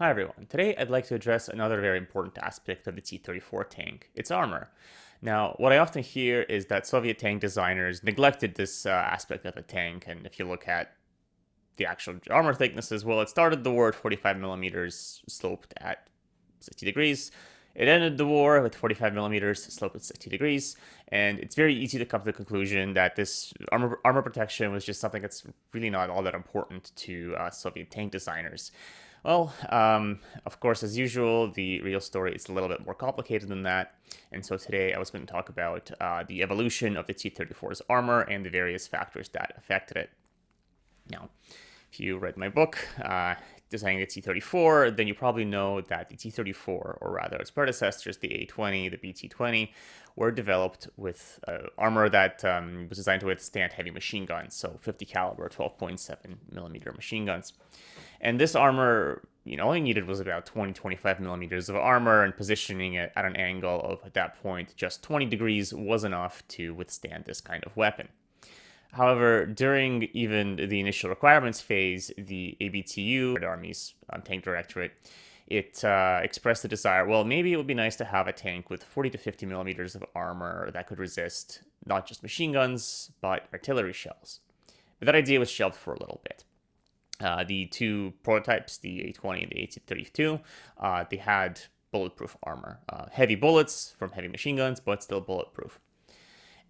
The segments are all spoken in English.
Hi everyone. Today I'd like to address another very important aspect of the T-34 tank, its armor. Now, what I often hear is that Soviet tank designers neglected this aspect of the tank, and if you look at the actual armor thicknesses, well, it started the war at 45 millimeters, sloped at 60 degrees. It ended the war with 45 millimeters, sloped at 60 degrees, and it's very easy to come to the conclusion that this armor protection was just something that's really not all that important to Soviet tank designers. Well, of course, as usual, the real story is a little bit more complicated than that. And so today I was going to talk about the evolution of the T-34's armor and the various factors that affected it. Now, if you read my book, Designing the T-34, then you probably know that the T-34, or rather its predecessors, the A-20, the BT-20, were developed with armor that was designed to withstand heavy machine guns, so 50 caliber, 12.7 millimeter machine guns. And this armor, all you needed was about 25 millimeters of armor, and positioning it at an angle of, at that point, just 20 degrees was enough to withstand this kind of weapon. However, during even the initial requirements phase, the ABTU, the Army's Tank Directorate, it expressed the desire, well, maybe it would be nice to have a tank with 40 to 50 millimeters of armor that could resist not just machine guns, but artillery shells. But that idea was shelved for a little bit. The two prototypes, the A-20 and the A-32, they had bulletproof armor. Heavy bullets from heavy machine guns, but still bulletproof.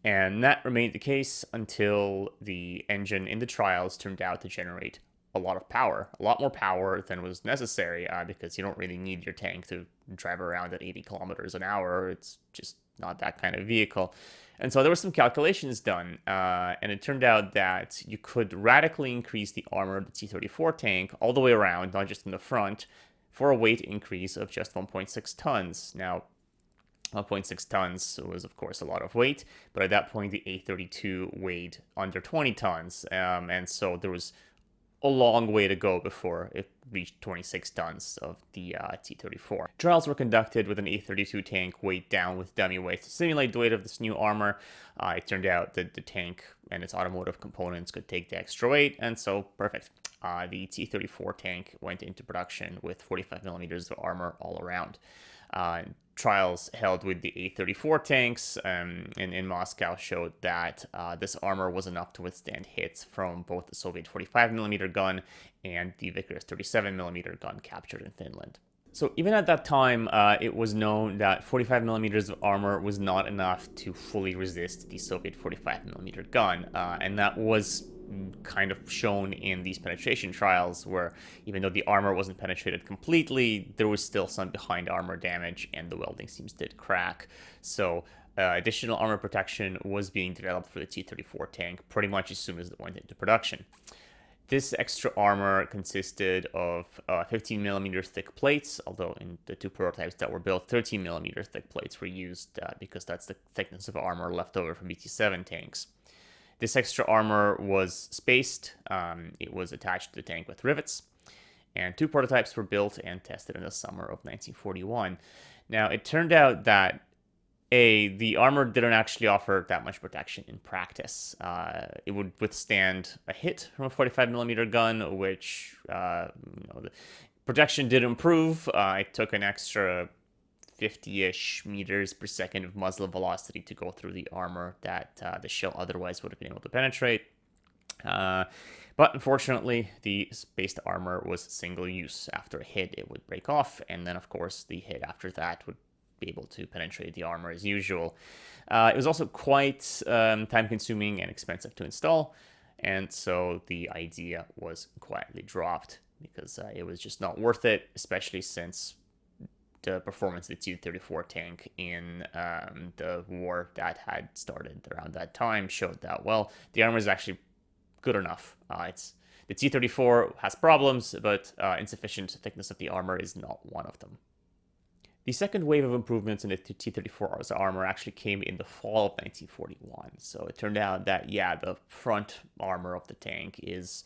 And that remained the case until the engine in the trials turned out to generate a lot of power, a lot more power than was necessary, because you don't really need your tank to drive around at 80 kilometers an hour. It's just not that kind of vehicle. And so there were some calculations done, and it turned out that you could radically increase the armor of the T-34 tank all the way around, not just in the front, for a weight increase of just 1.6 tons. Now, 1.6 tons was, of course, a lot of weight, but at that point, the A-32 weighed under 20 tons, and so there was a long way to go before it reached 26 tons of the T-34. Trials were conducted with an A-32 tank weighed down with dummy weight to simulate the weight of this new armor. It turned out that the tank and its automotive components could take the extra weight, and so perfect. The T-34 tank went into production with 45 millimeters of armor all around. Trials held with the A-34 tanks in Moscow showed that this armor was enough to withstand hits from both the Soviet 45mm gun and the Vickers 37mm gun captured in Finland. So even at that time, it was known that 45 millimeters of armor was not enough to fully resist the Soviet 45mm gun, and that was kind of shown in these penetration trials, where even though the armor wasn't penetrated completely, there was still some behind armor damage, and the welding seams did crack. So additional armor protection was being developed for the T-34 tank pretty much as soon as it went into production. This extra armor consisted of 15 millimeter thick plates, although in the two prototypes that were built, 13 millimeter thick plates were used because that's the thickness of armor left over from BT-7 tanks. This extra armor was spaced. It was attached to the tank with rivets, and two prototypes were built and tested in the summer of 1941. Now, it turned out that the armor didn't actually offer that much protection in practice. It would withstand a hit from a 45 millimeter gun, which the protection did improve. It took an extra 50-ish meters per second of muzzle velocity to go through the armor that the shell otherwise would have been able to penetrate. But unfortunately, the spaced armor was single use. After a hit, it would break off, and then, of course, the hit after that would be able to penetrate the armor as usual. It was also quite time-consuming and expensive to install, and so the idea was quietly dropped because it was just not worth it, especially since the performance of the T-34 tank in the war that had started around that time showed that, well, the armor is actually good enough. The T-34 has problems, but insufficient thickness of the armor is not one of them. The second wave of improvements in the T-34's armor actually came in the fall of 1941. So it turned out that, yeah, the front armor of the tank is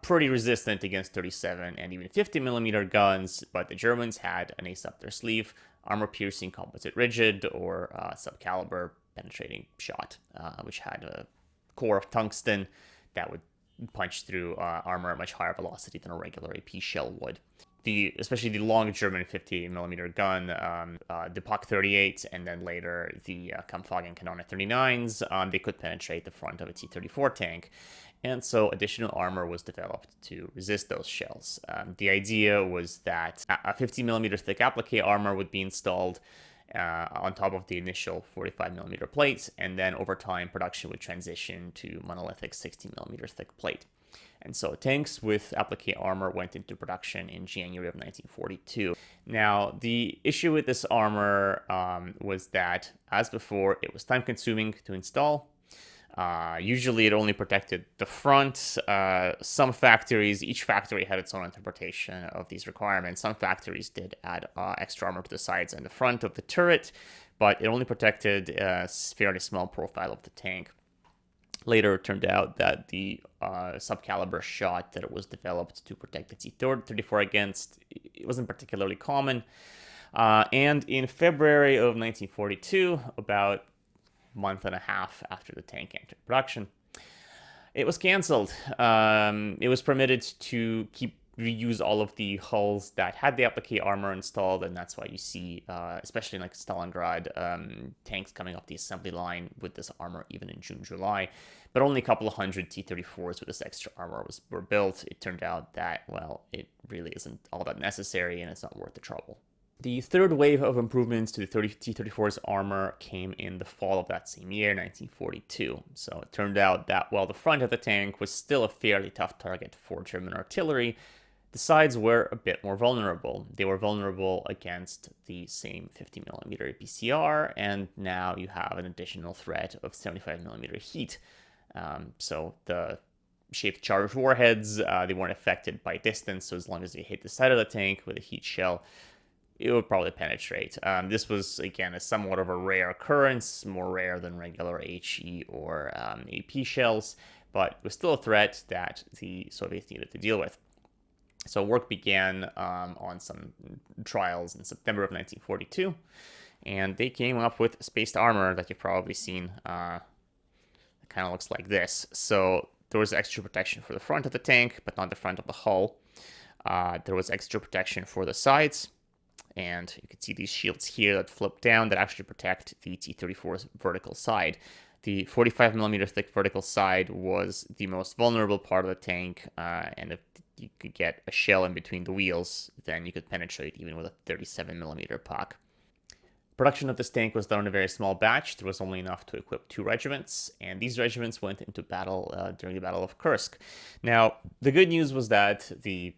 pretty resistant against 37 and even 50 millimeter guns, but the Germans had an ace up their sleeve, armor-piercing composite rigid or subcaliber penetrating shot, which had a core of tungsten that would punch through armor at much higher velocity than a regular AP shell would. especially the long German 50mm gun, the POC 38, and then later the Kampfwagen Kanone 39s, they could penetrate the front of a T-34 tank. And so additional armor was developed to resist those shells. The idea was that a 50mm thick applique armor would be installed on top of the initial 45mm plate, and then over time production would transition to monolithic 60mm thick plate. And so tanks with applique armor went into production in January of 1942. Now, the issue with this armor was that, as before, it was time-consuming to install. Usually it only protected the front. Some factories, each factory had its own interpretation of these requirements. Some factories did add extra armor to the sides and the front of the turret, but it only protected a fairly small profile of the tank. Later, it turned out that the subcaliber shot that it was developed to protect the T-34 against, it wasn't particularly common. And in February of 1942, about a month and a half after the tank entered production, it was canceled. It was permitted to reuse all of the hulls that had the applique armor installed, and that's why you see, especially in like Stalingrad, tanks coming off the assembly line with this armor even in June, July. But only a couple of hundred T-34s with this extra armor were built. It turned out that, well, it really isn't all that necessary, and it's not worth the trouble. The third wave of improvements to the T-34's armor came in the fall of that same year, 1942. So it turned out that while the front of the tank was still a fairly tough target for German artillery, the sides were a bit more vulnerable. They were vulnerable against the same 50mm PCR, and now you have an additional threat of 75mm heat. So the shaped charged warheads, they weren't affected by distance, so as long as they hit the side of the tank with a heat shell, it would probably penetrate. This was, again, a somewhat of a rare occurrence, more rare than regular HE or AP shells, but it was still a threat that the Soviets needed to deal with. So work began on some trials in September of 1942, and they came up with spaced armor that you've probably seen. It kind of looks like this. So there was extra protection for the front of the tank, but not the front of the hull. There was extra protection for the sides, and you can see these shields here that flip down that actually protect the T-34's vertical side. The 45mm thick vertical side was the most vulnerable part of the tank, and if you could get a shell in between the wheels, then you could penetrate even with a 37mm POC. Production of this tank was done in a very small batch. There was only enough to equip 2 regiments, and these regiments went into battle during the Battle of Kursk. Now, the good news was that the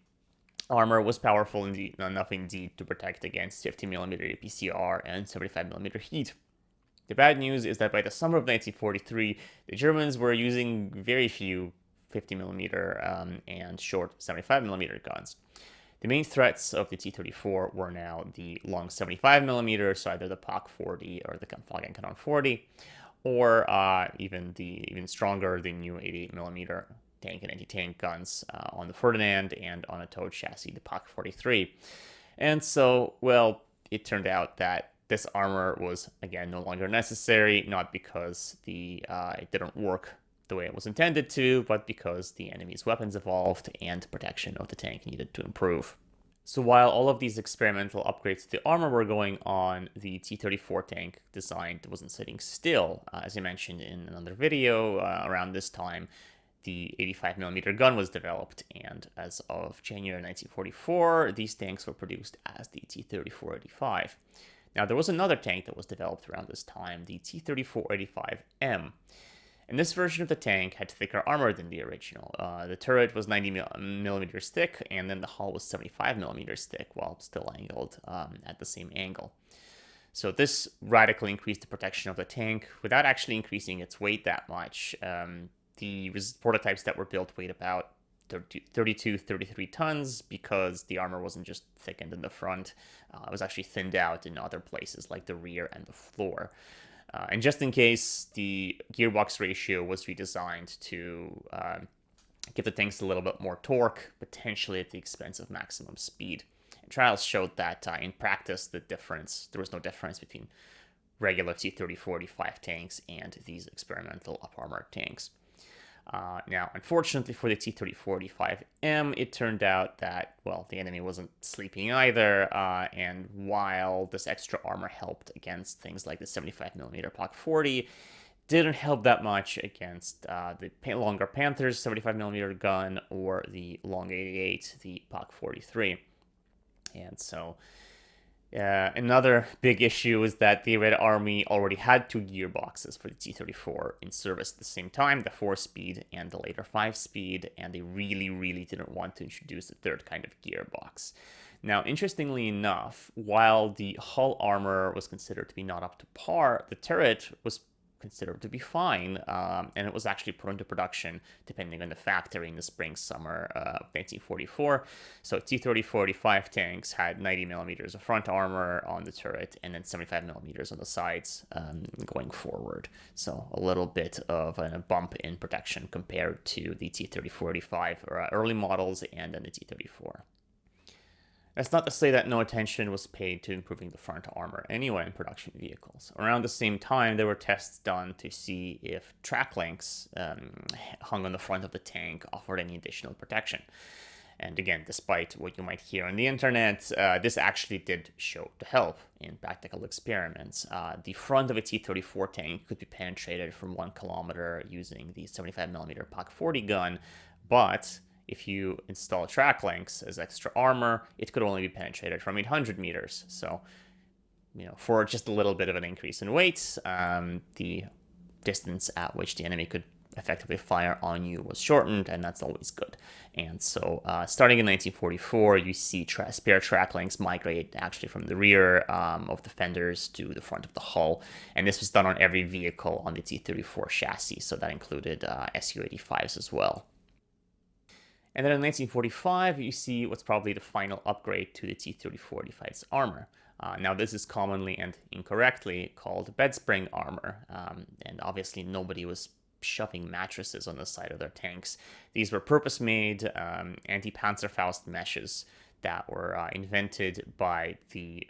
armor was powerful enough indeed to protect against 50mm PCR and 75mm heat. The bad news is that by the summer of 1943, the Germans were using very few 50mm and short 75mm guns. The main threats of the T-34 were now the long 75mm, so either the POC 40 or the Kampfwagen Kanone 40, or even stronger, the new 88mm tank and anti-tank guns on the Ferdinand and on a towed chassis, the POC 43. And so, well, it turned out that this armor was, again, no longer necessary, not because it didn't work the way it was intended to, but because the enemy's weapons evolved and protection of the tank needed to improve. So while all of these experimental upgrades to the armor were going on, the T-34 tank design wasn't sitting still. As I mentioned in another video, around this time, the 85mm gun was developed, and as of January 1944, these tanks were produced as the T-34-85. Now, there was another tank that was developed around this time, the T-34-85M. And this version of the tank had thicker armor than the original. The turret was 90mm thick, and then the hull was 75mm thick, while still angled at the same angle. So this radically increased the protection of the tank without actually increasing its weight that much. The prototypes that were built weighed about 33 tons because the armor wasn't just thickened in the front. It was actually thinned out in other places like the rear and the floor. And just in case, the gearbox ratio was redesigned to give the tanks a little bit more torque, potentially at the expense of maximum speed. And trials showed that in practice, there was no difference between regular T-34-85 tanks and these experimental up-armored tanks. Now, unfortunately for the T-34-85M, it turned out that, well, the enemy wasn't sleeping either, and while this extra armor helped against things like the 75mm POC-40, didn't help that much against the longer Panthers 75mm gun or the long 88, the POC-43. And so another big issue is that the Red Army already had two gearboxes for the T-34 in service at the same time, the 4-speed and the later 5-speed, and they really, really didn't want to introduce a third kind of gearbox. Now, interestingly enough, while the hull armor was considered to be not up to par, the turret was considered to be fine, and it was actually put into production depending on the factory in the spring-summer of 1944. So T-34-85 tanks had 90 millimeters of front armor on the turret and then 75 millimeters on the sides going forward. So a little bit of a bump in protection compared to the T-34-85 early models and then the T-34. That's not to say that no attention was paid to improving the front armor anyway in production vehicles. Around the same time, there were tests done to see if track links hung on the front of the tank offered any additional protection. And again, despite what you might hear on the internet, this actually did show to help in practical experiments. The front of a T-34 tank could be penetrated from 1 kilometer using the 75mm POC-40 gun, but if you install track links as extra armor, it could only be penetrated from 800 meters. So, for just a little bit of an increase in weight, the distance at which the enemy could effectively fire on you was shortened, and that's always good. And so, starting in 1944, you see spare track links migrate actually from the rear of the fenders to the front of the hull, and this was done on every vehicle on the T-34 chassis, so that included Su-85s as well. And then in 1945, you see what's probably the final upgrade to the T-34-85's armor. Now, this is commonly and incorrectly called bed spring armor, and obviously nobody was shoving mattresses on the side of their tanks. These were purpose-made Anti-Panzerfaust meshes that were invented by the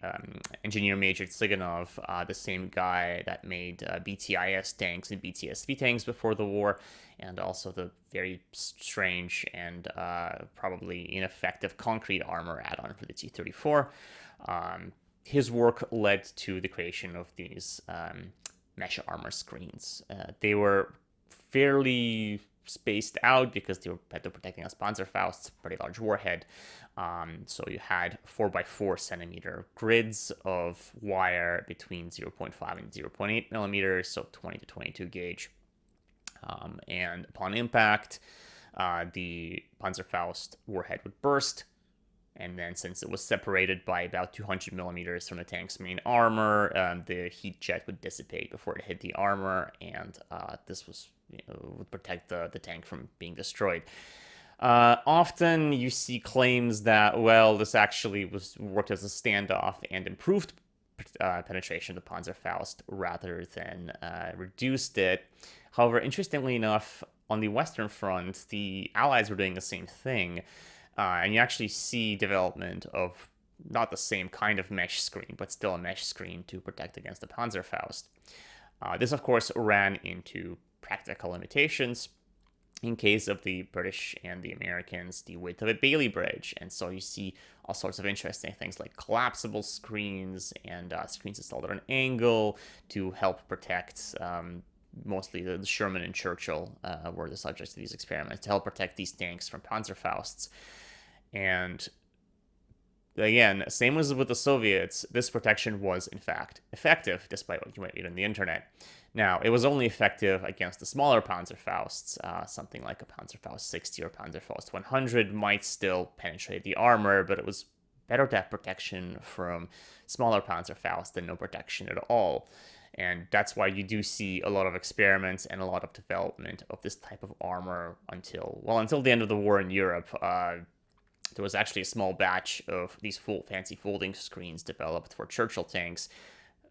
engineer Major Tsiganov, the same guy that made BTIS tanks and BTSV tanks before the war, and also the very strange and probably ineffective concrete armor add-on for the T-34. His work led to the creation of these mesh armor screens. They were fairly spaced out because they had to protect against Panzerfaust's pretty large warhead. So you had 4x4 centimeter grids of wire between 0.5 and 0.8 millimeters, so 20 to 22 gauge. And upon impact, the Panzerfaust warhead would burst. And then since it was separated by about 200 millimeters from the tank's main armor, the heat jet would dissipate before it hit the armor, and this was would protect the tank from being destroyed. Often you see claims that, well, this actually worked as a standoff and improved penetration of the Panzerfaust rather than reduced it. However, interestingly enough, on the Western Front, the Allies were doing the same thing, and you actually see development of not the same kind of mesh screen, but still a mesh screen to protect against the Panzerfaust. This, of course, ran into practical limitations. In case of the British and the Americans, the width of a Bailey bridge. And so you see all sorts of interesting things like collapsible screens and screens installed at an angle to help protect mostly the Sherman and Churchill were the subjects of these experiments, to help protect these tanks from Panzerfausts. And again, same as with the Soviets, this protection was in fact effective, despite what you might read on the internet. Now, it was only effective against the smaller Panzerfausts. Something like a Panzerfaust 60 or Panzerfaust 100 might still penetrate the armor, but it was better to have protection from smaller Panzerfausts than no protection at all. And that's why you do see a lot of experiments and a lot of development of this type of armor until the end of the war in Europe. There was actually a small batch of these fancy folding screens developed for Churchill tanks,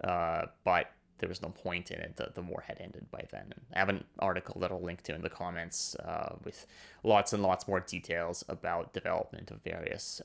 but there was no point in it. The war had ended by then. And I have an article that I'll link to in the comments with lots and lots more details about development of various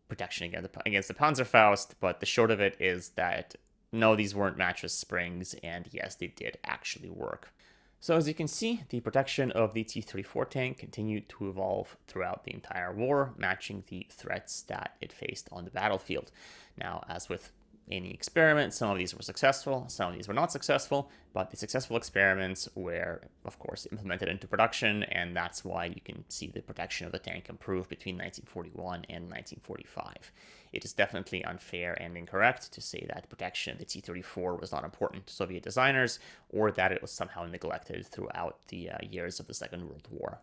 protection against the Panzerfaust, but the short of it is that no, these weren't mattress springs, and yes, they did actually work. So as you can see, the protection of the T-34 tank continued to evolve throughout the entire war, matching the threats that it faced on the battlefield. Now, as with any experiment, some of these were successful, some of these were not successful, but the successful experiments were, of course, implemented into production, and that's why you can see the protection of the tank improve between 1941 and 1945. It is definitely unfair and incorrect to say that protection of the T-34 was not important to Soviet designers, or that it was somehow neglected throughout the years of the Second World War.